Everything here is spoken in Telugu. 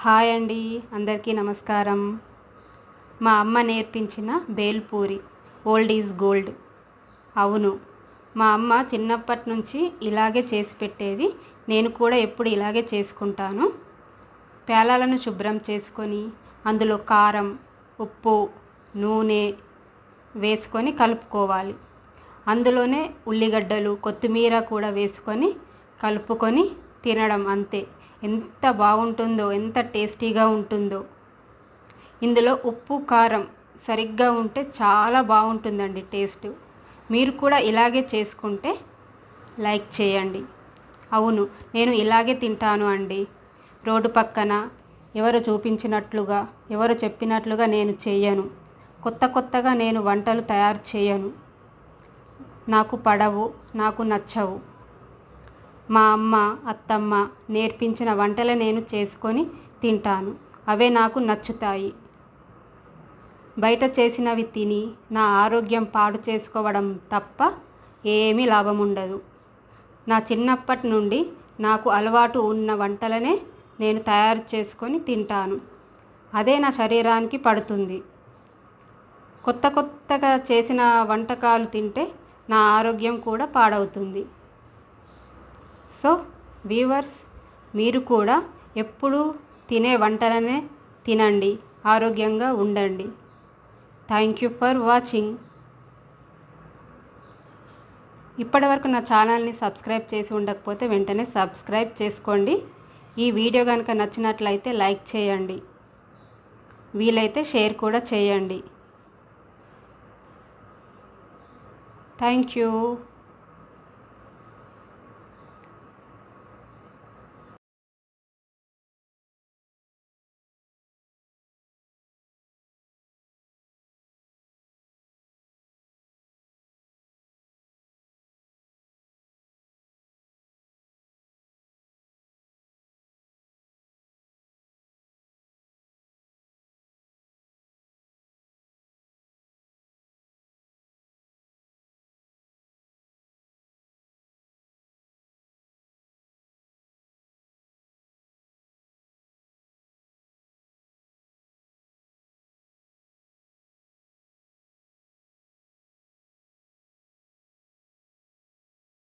హాయ్ అండి, అందరికీ నమస్కారం. మా అమ్మ నేర్పించిన బేల్పూరి ఓల్డ్ ఈజ్ గోల్డ్. అవును, మా అమ్మ చిన్నప్పటి నుంచి ఇలాగే చేసి పెట్టేది. నేను కూడా ఎప్పుడు ఇలాగే చేసుకుంటాను. పేలాలను శుభ్రం చేసుకొని అందులో కారం, ఉప్పు, నూనె వేసుకొని కలుపుకోవాలి. అందులోనే ఉల్లిగడ్డలు, కొత్తిమీర కూడా వేసుకొని కలుపుకొని తినడం అంతే. ఎంత బాగుంటుందో, ఎంత టేస్టీగా ఉంటుందో. ఇందులో ఉప్పు, కారం సరిగ్గా ఉంటే చాలా బాగుంటుందండి టేస్ట్. మీరు కూడా ఇలాగే చేసుకుంటే లైక్ చేయండి. అవును, నేను ఇలాగే తింటాను అండి. రోడ్డు పక్కన ఎవరు చూపించినట్లుగా, ఎవరు చెప్పినట్లుగా నేను చేయను. కొత్తగా నేను వంటలు తయారు చేయను. నాకు పడవు, నాకు నచ్చవు. మా అమ్మ, అత్తమ్మ నేర్పించిన వంటలు నేను చేసుకొని తింటాను. అవే నాకు నచ్చుతాయి. బయట చేసినవి తిని నా ఆరోగ్యం పాడు చేసుకోవడం తప్ప ఏమీ లాభం ఉండదు. నా చిన్నప్పటి నుండి నాకు అలవాటు ఉన్న వంటలనే నేను తయారు చేసుకొని తింటాను. అదే నా శరీరానికి పడుతుంది. కొత్తగా చేసిన వంటకాలు తింటే నా ఆరోగ్యం కూడా పాడవుతుంది. సో వ్యూవర్స్, మీరు కూడా ఎప్పుడూ తినే వంటలనే తినండి, ఆరోగ్యంగా ఉండండి. Thank you for watching. ఇప్పటివరకు నా ఛానల్ని సబ్స్క్రైబ్ చేసి ఉండకపోతే వెంటనే సబ్స్క్రైబ్ చేసుకోండి. ఈ వీడియో కనుక నచ్చినట్లయితే లైక్ చేయండి, వీలైతే షేర్ కూడా చేయండి. Thank you.